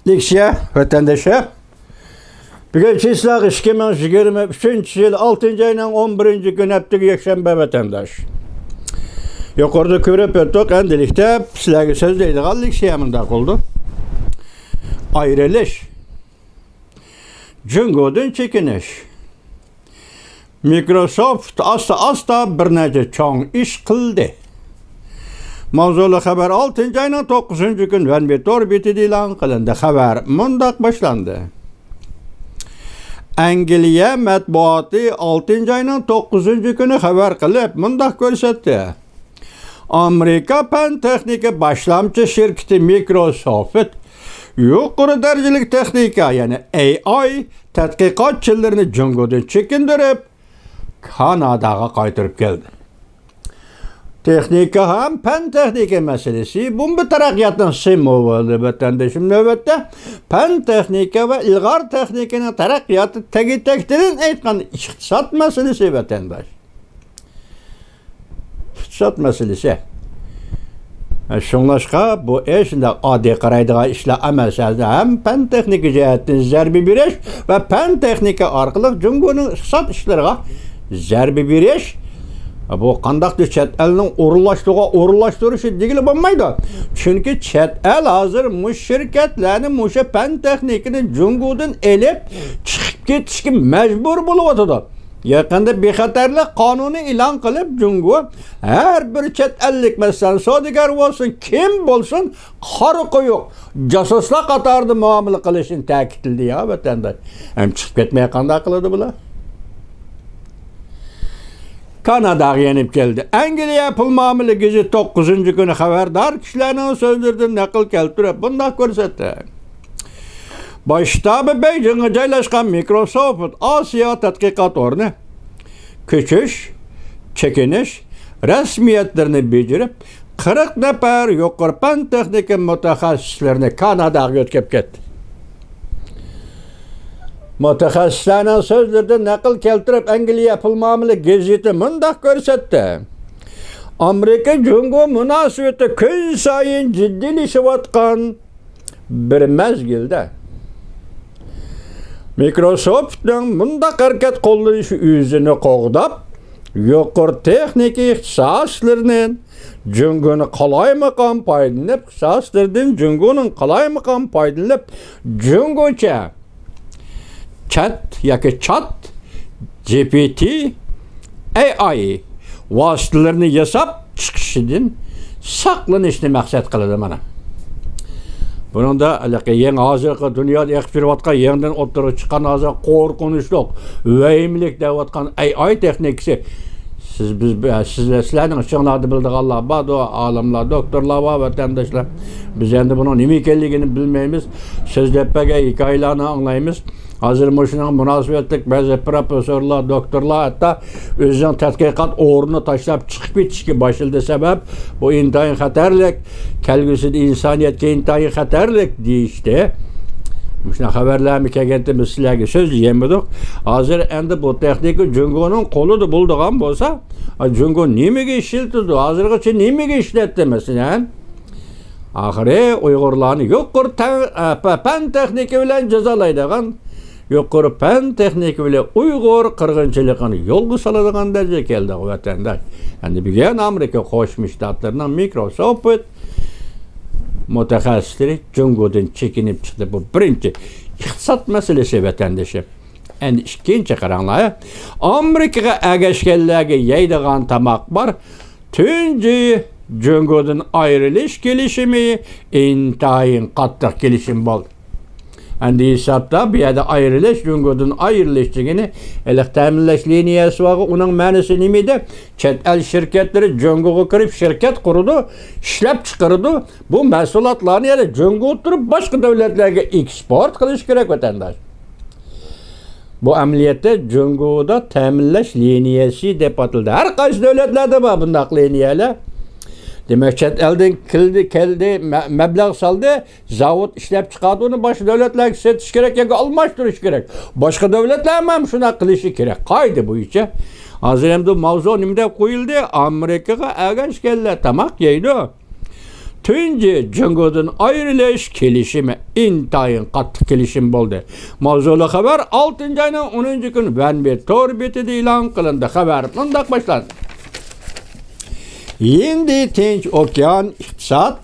Leksiya vatandaşı. Bugün çislak 2023 yıl 6. ayının 11. gün heptiki yakşembe vatandaş. Yukarıda körüp öttük endilikte sizlerge söz deydiğen leksiyamında oldu. Ayrılış. Cungo'dan çekiniş. Microsoft asta bir nece çoğun iş kıldı. Mavzulu haber 6. ayının 9. gün Venvitor bitidi ilan kılındı. Haber mundak başlandı. Angliya matbuatı 6. ayının 9. günü haber kılıp mundak görsetti. Amerika pen texnika başlamçı şirketi Microsoft yukarı derecelik texnika yani AI tədqiqatçılarını Cungo'dan çekindirip Kanada'ya qaytırıp geldi. Texnika hem pen texnika meselesi bu bir taraqqiyatın simvolu vatandaşım növbette pen texnika ve ilgar texnikanın taraqqiyatı tegi-tektirin aytqan iqtisat meselesi vatandaş. İqtisat meselesi. Şunlaşqa bu eşinde adi qaraydığı işler əməl hem pen texnika cihetten zərbi biriş ve pen texnika arqılıq Cungo'nun iqtisat işlerine zərbi biriş bu qandaqdır chet elinin uğurlaştırışı degili olmaydı. Çünkü chet el hazır muş şirketlerini muşa pen texnikini Cungo'dan elip çıkıp ketişki mecbur buluvatıdı. Yakında bir xatarlı kanunu ilan kılıp Cungo her bir chet ellik mesela sodigar olsun kim bolsun qarıqı yok. Casusla qatardı muamele kılışın ta'kidildi ya vatandaş. Hem çıkıp ketmeye qandaq kılıdı bular. Kanada'ya yenip geldi. Angliya pul muamele gezi 9. günü haberdar kişilerinin sözlerden nakıl keltirip bundan görsetti. Başta Beijing'e caylaşkan Microsoft Asya tədqiqat ornu küçüş, çekiniş, resmiyetlerini becerip 40 nefer yukarı pen texnika mütehassislerini Kanada'ya götürüp gitti. Mütehassislerinin sözlerden nakıl keltirip Angliya pul muamele geziti mındak görsetti. Amerika Cungo münasebeti gün sayın ciddileşivatkan bir mezgilde Microsoft'un bunda hareket kollayışı yüzünü qoğdap, yukarı texnika ixtisaslarının Cungo'nu qalaymakam paydalanıp, ixtisaslardan Cungo'nun qalaymakam paydalanıp, Cungo'ça chat, GPT, AI vasıtalarını yasap çıkışıdın saklanışını maksat kılıdı bana. Bunun da yeni hazırki dünyada eksperivatqa yeniden oturup çıkan hazır korkunçluk, vehimlik devatkan AI teknikisi sizlerin çıkınadı bildik Allah badu alimler, doktorlar var vatandaşlar. Biz endi bunun nima ekanligini bilmaymiz. Sözleppege hikayelerini anlayımız. Hazır muşunun münasebetlik bazı profesörler, doktorlar hatta özünün tədqiqat uğrunu taşlap çıkıp bitişki başıldı sebep bu intayın xatarlik, kelgüsü insaniyetke intayın xatarlik deyişti. Muşuna haberlerimi kegentimiz sizlerge söz diyemedik. Hazır endi bu texnika Cungo'nun kolu da bulduğum bolsa, Cungo nimege işletildi, hazırgıçı nimege işletti mesela. Ahire Uygurlarını yukarı pen texnika bilen cezalaydıgan yukarı pen texnika bilen Uygur kırgınçılığını yolgu saladığan derece geldi o vatandaş. Yani bir gen Amerika Koşmuş Ştatlarından Microsoft mütehassisleri Cungo'dan çekinip çıktı. Bu birinci iqtisat meselesi vatandaşı. Yani ikinci karanlığa Amerika'ya agaşkellerge yaydıgan tamak var. Tüncü Cungo'dan ayrılış gelişimi intayın qattiq gelişim oldu. Endi hesapta bir yerde ayrılış Cungo'dan ayrılışçığını elek təminləş liniyası var. Onun mənisi nemeydi? Chet el şirketleri Cungo'ya kirip şirket kurdu, işlep çıkardı. Bu məsulatlarını yani Cungo oturup başka devletlerge eksport kılış gerek vatandaş. Bu ameliyette Cungo'da təminləş liniyası dep atıldı. Her qaysı devletlerde var bundaq liniyalar. Demek chet elden keldi meblağ saldı, zavod işlep çıkardı onu başka devletler setiş gerek ya almashtırış gerek. Başka devletler hem şuna kılışı gerek. Kaydı bu işe. Hazır hem de mavzu nimde koyuldu. Amerika'ya agaş geldi tamak yeydi. Tünce Cungo'dan ayrılış kelişimi intayın katı kelişim oldu. Mavzulu haber 6. ayının 10. gün ben bir tor betide ilan kılındı. Haber bundak başlandı. Şimdi Tinç Okyan İktisat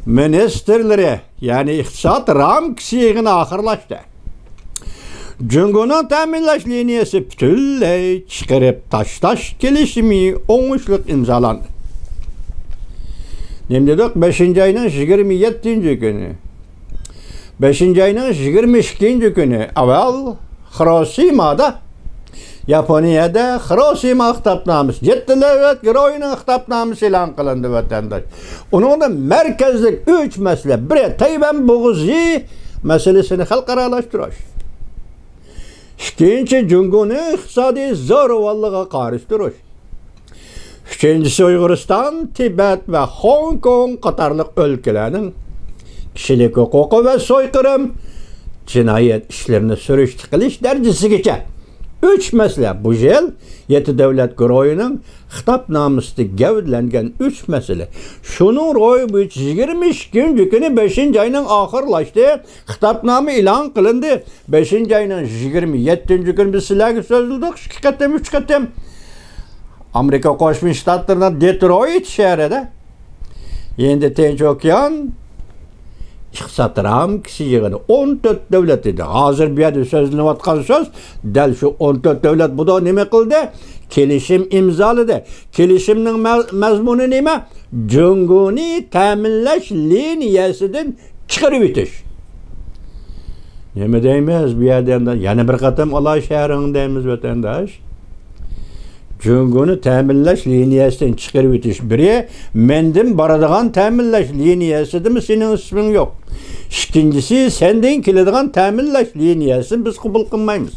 Ministerleri yani İktisat ram kişiliğine ahırlaştı. Cungo'nun teminleş liniyesi bütünley çıkarıp taş gelişimi oңuşluk imzalandı. Nemdedik 5. ayının 27. günü. 5. ayının 22. günü evvel Hiroşima'da Yaponya'da Hiroşima kitapnamesi 7 devlet giroyunun kitapnamesi ilan kılındı vatandaş. Onun da merkezlik 3 mesele. Biri Tayvan boğuzu meselesini halkaralaştırış. İkinci Cungo'nun iktisadi zorvallığa karıştırış. Üçüncüsü Uygurustan, Tibet ve Hong Kong Katarlık ülkelerinin kişilik hukuku ve soykırım cinayet işlerini sürüştürüş derecesi geçer. 3 mesele bu yıl 7 devlet giroyunun kitapnamasında gevdlengen 3 mesele. Şunun royu bu 22 günü 5. ayının ahırlaştı. Kitapname ilan kılındı. 5. ayının 27. günü biz silahı sözüldük. 2 katım 3 katım. Amerika Koşmuş Ştatları'nda Detroit şehrinde Yendi Tinç Okyan İktisat ram kişiliğini 14 devlet dedi. Hazır bir yerde sözlünü vatkan söz del şu 14 devlet bu da neme kıldı? Kelişim imzaladı. Kelişiminin mezmunu neme? Cunguni teminleş liniyesinden çıkarı bitiş. Neme deyimiz bir yerden yani bir katım olay şehrinin deyimiz vatandaş. Cungunu teminleş liniyesinden çıkarıp bitiş. Biri mendim baradığan teminleş liniyesi değil mi? Senin ismin yok. İkincisi senden kilediğin teminleş liniyesini biz kabul kılmayız.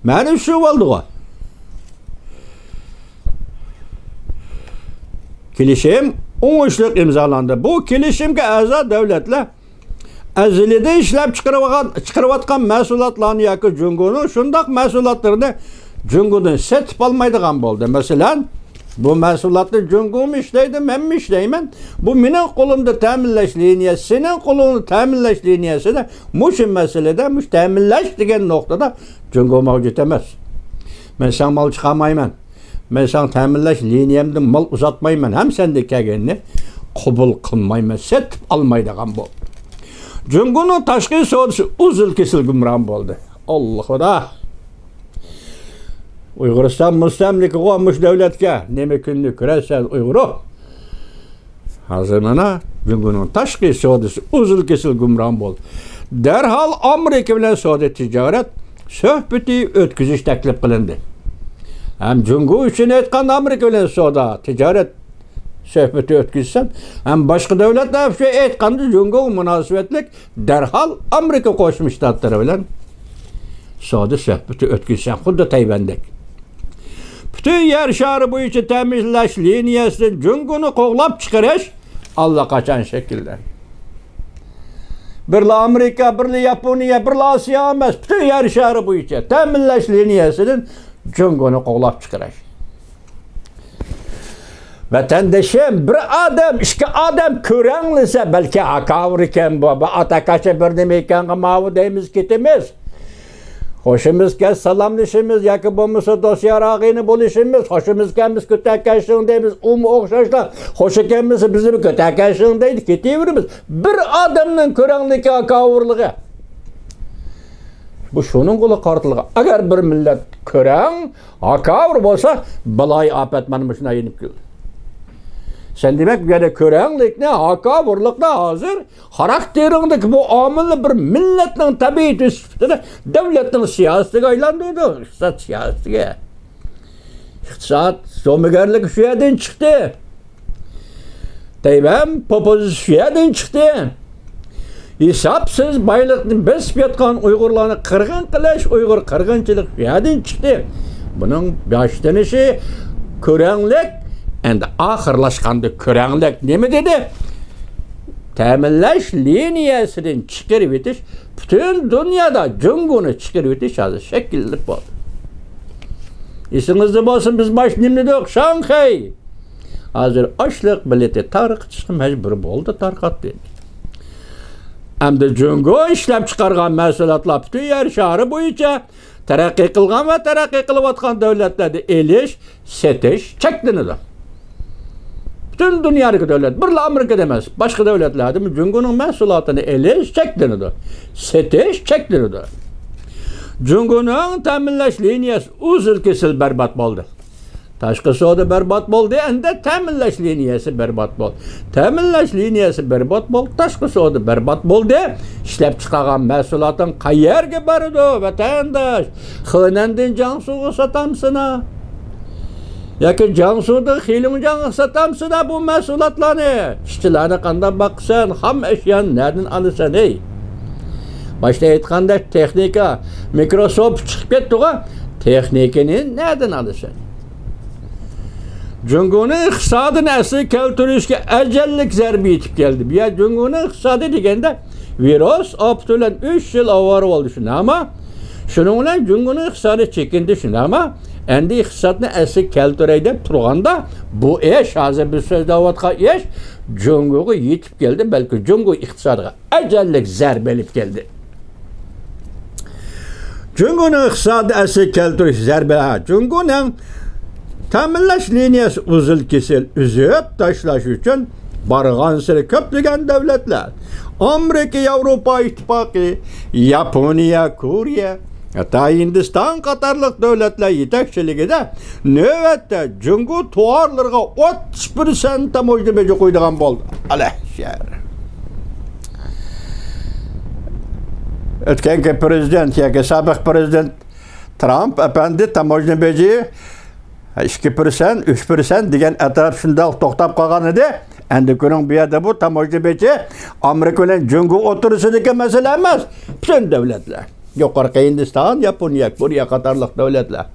Məni şu oldu o. Kilişim oңuşluk imzalandı. Bu kilişimge azad devletler azilide işlep çıkarıvatkan mesulatlarını yakı Cungunun şundak mesulatlarını Cungu'dan setip almaydıgan oldu. Mesela bu mesulatı Cungu mu işleydim, ben mi işleyim? Bu minin kolunda teminleş liniyesi, senin kolunda teminleş liniyesi de muşun meselede, muş teminleş degen noktada Cungu mevcut emez. Ben sen mal çıkamayım. Ben sen teminleş liniyemden mal uzatmayım. Hem sendeki egenini kabul kılmayım. Setip almaydıgan bu. Cungu'nun taşkı soğudusu uzul kesil gümran oldu. Allah'u da. Uyguristan müstemliki olmuş devletke nemekünlü küresel Uyguru hazırlana Cungu'nun taşkı soğudusu uzul kesil gümran oldu. Derhal Amerika ile Suudi ticaret söhbeti ötküzüş teklif kılındı. Hem Cungu için etkan Amerika ile Suudi ticaret söhbeti ötküzsen hem başka devletler bir şey etkandı Cungu münasebetlik derhal Amerika Koşmuş Ştatları ile Suudi söhbeti ötküzsen Xuddi Tayvan'daki. Bütün yer şarı bu içi temizleş liniyesinden Cungu'nu koğlap çıkarış Allah kaçan şekilde. Birli Amerika, birli Japonya, birli Asya emez. Bütün yer şarı bu içi temizleş liniyesinden Cungu'nu koğlap çıkarış. Vatandaşım bir adam, iki adam körenlise belki akavur iken bu, atakaça bir demeyken mavu deyimiz gitimiz. Hoşumuz kes salamlaşımız, yakı bulmuşsa dosya rağını buluşumuz, hoşumuz kemiz kötekeşliğindeyimiz, okşaşlar, hoşu kemiz bizim kötekeşliğindeydi, getiyoruz. Bir adamın körenliki akavurluğu. Bu şunun kulu kartılığı. Eğer bir millet kören, akavur olsa, balay afetmanmışına yenip gelir. Sen demek yani körenlik ne, hakavurluk ne hazır, karakterindeki bu ameli bir milletin tabiiyet üstüne devletin siyasetiga aylandırdı. İktisat siyasetiga. İktisat, somigerlik şu yerden çıktı. Tayvan populizm şu yerden çıktı. Hesapsız baylıkni besip yatkan Uygurlarını kırgın kılış, Uygur kırgınçılık şu yerden çıktı. Bunun başlanışı körenlik. Endi ahırlaşkandı körenlik nemi dedi? Teminleş liniyesinden çıkarıp bitiş, bütün dünyada Cungu'nu çıkarıp bitiş hazır şekillik oldu. İsiniz de olsun biz baş nimli yok, Şanghay, Hazır açlık bileti tarqatishga mecbur bo'ldi, tarqatdi. Endi Jungo ishlab chiqargan mahsulotlar butun yer shari bo'yicha taraqqiy qilgan va taraqqiy qilayotgan davlatlarda elish, setish cheklanadi. Bütün dünyadaki devlet, birla Amerika'da emas, başka devletlerde Jungo'nun mahsulotini elish cheklanadi, setish cheklanadi. Jungo'nun ta'minlash liniyasi uzil kesil berbat bo'ldi. Tashqi savdo berbat bo'ldi, endi ta'minlash liniyasi berbat bo'ldi. Ta'minlash liniyasi berbat bo'ldi, tashqi savdo berbat bo'ldi. Ishlab chiqargan mahsuloting qayerga boradi, vatandosh? Xonandan Jiangsuga sotamsizmi? Yoki Jiangsuda Xilongjiangga sotamsizmi bu mahsulotlarni? Ishchilarni qanday boqsan, ham ashyoni nerdan olasan ey? Başta aytganda texnika, Microsoft chiqib ketdi-ku, texnikani nerdan olasan? Jungo'nun iqtisodini asli keltirishga ajallik zarba yetib keldi. Bu yer Jungo'nun iqtisodi deganda virus optilan 3 yil avval bo'ldi shuni, ammo shuning bilan Jungo'nun iqtisodi chekindi shuni, ammo endi iqtisodni asli keltiray deb turganda bu ish hozir biz so'zlayotgan ish Jungo'ga yetib keldi, balki Jungo iqtisodiga ajallik zarba olib keldi. Jungo'nun iqtisodi asli keltirish zarba, Jungo'nun ta'minlash liniyasi uzil kesil uzib tashlash uchun barg'ansiri ko'plagan davlatlar, Amerika, Yevropa ittifoqi, Yaponiya, Koreya, hatta Hindiston qatorliq davlatlar yetakchiligida navbatda Jungo tovarlarga 30% tamojna beji qo'ydigan bo'ldi. Alahshar. O'tgangi prezident yoki sobiq prezident Trump apandi tamojna beji 2%, 3% degan atraf shunday to'xtab qolgan edi. Endi ko'ring bu yerda bu tamojna beji Amerika bilan Jungo o'tirisidagi masala emas. Butun davlatlar. Yuqorqi Hindiston, Yaponiya, Koreya qatorliq davlatlar.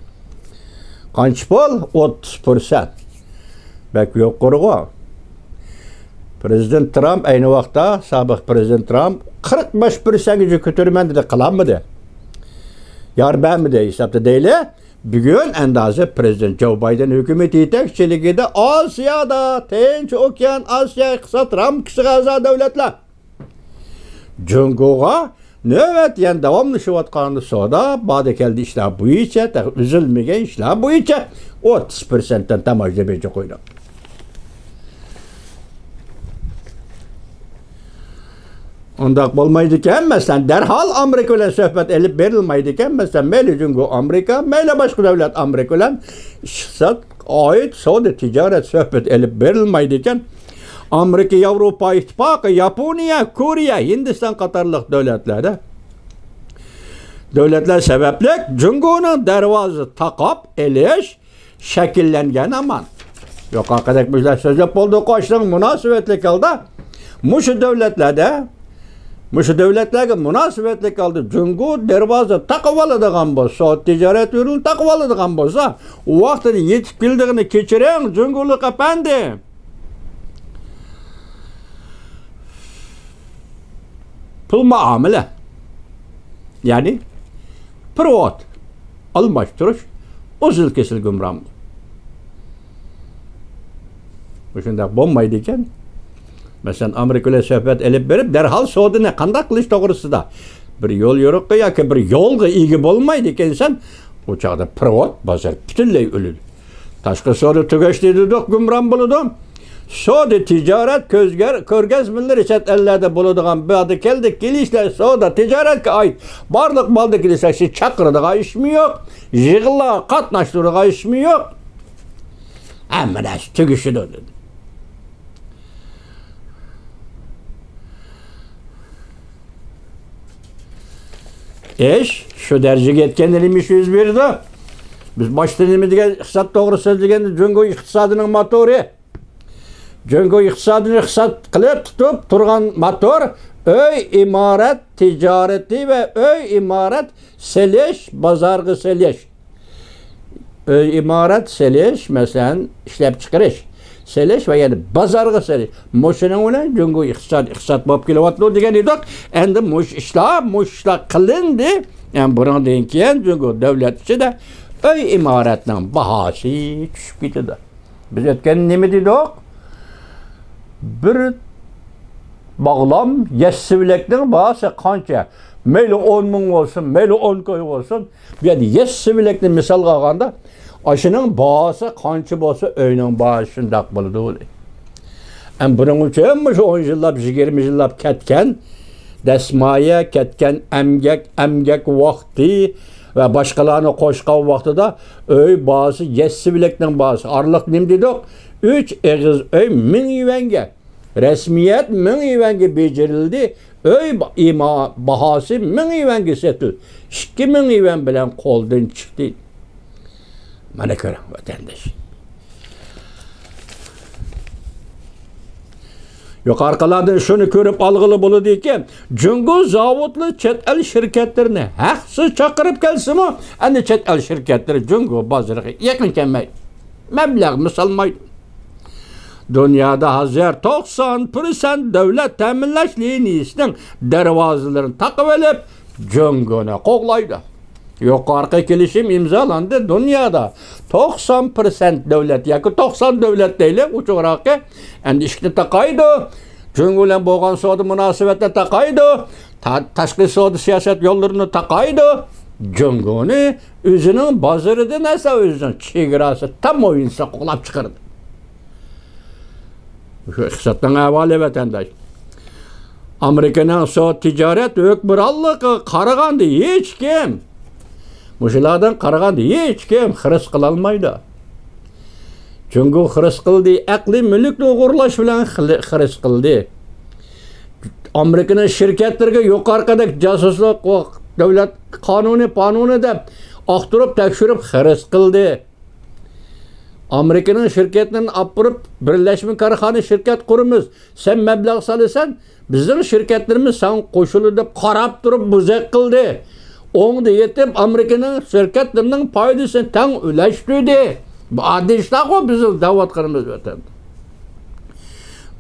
Qancha pul? 30%. Bak yuqoriga. Prezident Trump ayni vaqtda sobiq prezident Trump 45%ga ko'tarman dedi, qilamidi? Yordamida hisobda deyli. Bugün endazi Prezident Joe Biden hükümeti yetakchiligida Osiyoda, Tinch okean, Osiyo iqtisod ramkasiga a'zo davlatlar Jungo'ga navbat yana davomlashayotgan savdo bodikeldi ishlar bo'yicha, uzilmagan ishlar bo'yicha 30% dan tamojna beji qo'ydi. Undaq bo'lmaydi ekan, masalan, darhol Amerika bilan suhbat elib berilmaydi ekan, masalan, mayli Jungo Amerika, mayli boshqa davlat Amerika bilan iqtisod oid savdo tijorat suhbat elib berilmaydi ekan. Amerika, Yevropa ittifoqi, Yaponiya, Koreya, Hindiston qatorliq davlatlar sababli Jungo'ning darvoza taqob elish shakllangan aman. Yuqoridagi bizlar so'zlab bo'ldi, qo'shning munosabatli holda Mushu davlatlarga munosabatli holda Jungo darvoza taqib oladigan bo'lsa, tijorat yo'lini taqib oladigan bo'lsa, u vaqtida yetib keldigini kechiring, Jungolik apandi. Pul muomala. Ya'ni privat almashtirish uzil kesil gumram. Bu shunday bo'lmaydi ekan. Masalan, Amerika bilan suhbat elib berib, darhol savdoni qanday qilish to'g'risida bir yo'l yo'riqqa yoki bir yo'lga ega bo'lmaydi ekansan, o chaqda privat bozor butunlay o'ladi. Tashqi savdo tugashdi dedik, gumron bo'ladi. Savdo tijorat ko'rgazmalar chet ellarda bo'ladigan bu keldi kelishlar savdo tijoratga oid barliq molda kelishlar chaqiradigan ishmi yo'q, yig'inlar qatnashtiradigan ishmi yo'q. Amma tugishdi dedi. Şu darajaga yetganligimiz yuz berdi. Biz boshda nima degan iqtisod to'g'risida deganda Jungo iqtisodining motori. Jungo iqtisodini iqtisod qilib tutib turgan motor uy imorat tijorati va uy imorat selish, bozorga selish. Uy imorat selish, masalan, ishlab chiqarish, selish va yana bozorga selish. Mushuning bilan Jungo iqtisod bo'lib kelyapti degan edik. Endi mush ishlar qilindi. Yani bundan keyin Jungo davlat ichida uy imoratning bahosi tushib ketdi. Biz ötken nemi dedik? Bir bağlam yessivilekten bahası kança. Meyli 10 ming olsun, meyli 10 koy olsun. Bir yessivilekten misal kalganda aşının bahası kança bolsa öyünün bahası şundak boludu. Bunun için şu 10 yıllap, 20 yıllap ketken desmaya ketken emgek vakti ve başkalarını koşkan vakti da öy bahası yessivilekten bahası. Arlık nim dedik? 3 egiz öy 1000 yuvenge. Resmiyet 1000 yuvenge becerildi. Öy ima bahası 1000 yuvenge setil. 2000 yuven bilen koldan çıktı. Bana göre vatandaş. Yok arkalardan şunu görüp algılı bulu deyken, Cungu zavutlu çet el şirketlerini haksız çakırıp gelsin mi? Hani çet el şirketleri Cungu bazıları yakınken meblağ salmaydı. Dünyada hazır 90% devlet teminleş liniyesinin dervazlarını takip edip Cungu'na koklaydı. Yukarı kelişim imzalandı dünyada 90% devlet yakı 90 devlet değil uçurak endişli takaydı. Cungu'yla boğan soğudu münasebetle takaydı. Taşkı soğudu siyaset yollarını takaydı. Cungu'nu üzünün bazırıdı neyse özünün çiğirası tam oyunsa kolap çıkardı. Şu iktisattan evvali vatandaş. Amerika'nın soğut ticaret hükmürallığı karıgandı hiç kim. Muşulardan qaragandı hiç kim xırs qılalmaydı. Çünkü xırs qıldı, aqli mülkni uğurlaş bilen xırs qıldı. Amerika'nın şirketlerine yukarıdaki casusluk devlet kanunu dep aqtırıp tekşürüp xırs qıldı. Amerika'nın şirketlerini apırıp Birleşmiş Karıxana şirket kurumuz. Sen meblağ salırsan bizim şirketlerimiz sen koşulu dep qarap durup buzak qıldı. Onu da yetip Amerika'nın şirketlerinin paydasını tam üleştirdi. Bu adi işler o bizim davat kırmız ötedi.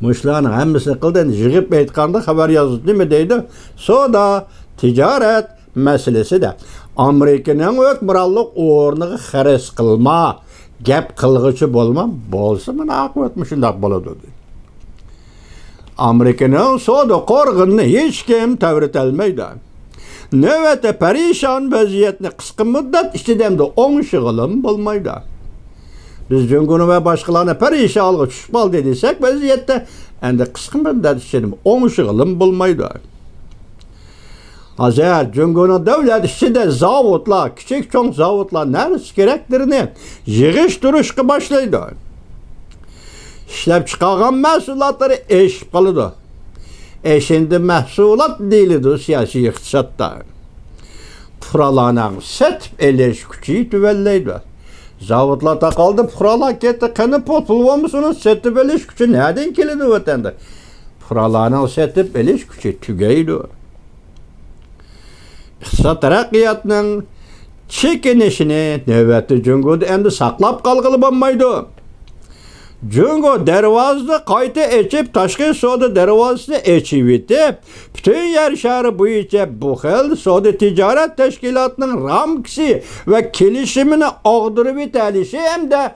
Muşlarının hemmisini kıldan jığıp etkanda haber yazdı değil mi deydi. Sonra ticaret meselesi de Amerika'nın hükmürallık uğurluğu xeres kılma, gep kılgıcı bolma, bolsa mı akıvetmişinden boladı. Amerika'nın sonra korğununu hiç kim tevrit elmeydi. Növete perişan vaziyetini kısa müddet işledemde 10 şığılım bulmaydı. Biz Cungu'nu ve başkalarına perişanlığı çüşbal dediysek vaziyette ende kısa müddet işledim 10 şığılım bulmaydı. Hazır Cungu'nun devlet işçide zavutla, küçük çok zavutla neresi gerektirini yığış duruşku başlaydı. İşlep çıkargan məhsulatları eş kalıdı. Şimdi məhsulat değildi siyasi iktisatta. Puralarının set eleş küçüğü tüvelleydi. Zavutlar takaldı, puralar gitti. Kendi potulvamışsınız seti eleş küçüğü nereden geldi vatanda? Puralarının seti eleş küçüğü tügeydi. İktisat terakkiyatının çekinişini növbeti Cungu'da endi saklap kalgılı bulmaydı. Cungu dervazda kayıtı eçip taşkı soda dervazda eçiviti. Bütün yer şehri boyunca bu xil soda ticaret teşkilatının ramkisi ve kilişimini ağdırıp itelişi hem de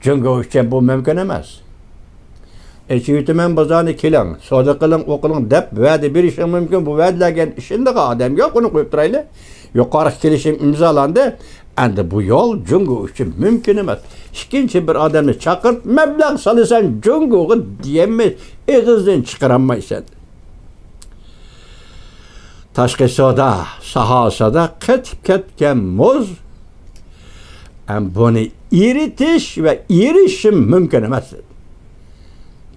Cungu için bu mümkün emez. Eçiviti men bazani kilin, soda kılın, okulun dep vədi bir işin mümkün bu vədiləgen işinde adam yok onu koyup duraylı. Yukarı kilişim imzalandı. Endi bu yol Cungu için mümkün emez. İkinci bir adamı çakırt, meblağ salırsan Cungu'yu diyemez, ağızdan çıkaramaysan. Taşkı soda, sahasada ketken muz, bunu iritiş ve irişim mümkün emez.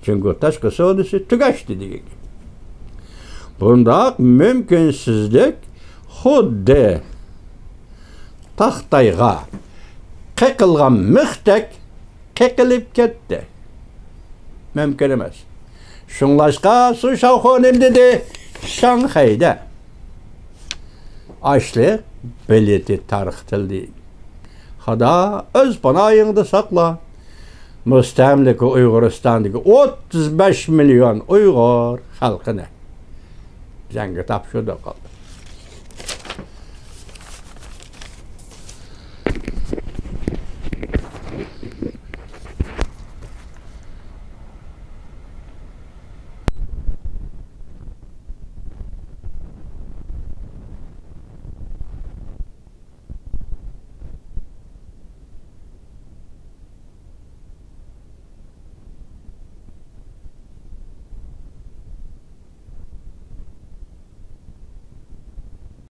Çünkü taşkı sodası tükeşti diye. Bunda mümkünsüzlük xuddi taxtayga qeqilgan mixtek qeqilib ketdi. Mümkün emas. Şunlaşqa Su Shaoxunim dedi Şanxayda açlık bileti tarqıtıldı. Xudo öz panoyingda saqla. Müstemlika Uyg'uristondagi 35 milyon Uyg'ur xalqini jangga topshirdi qoldi.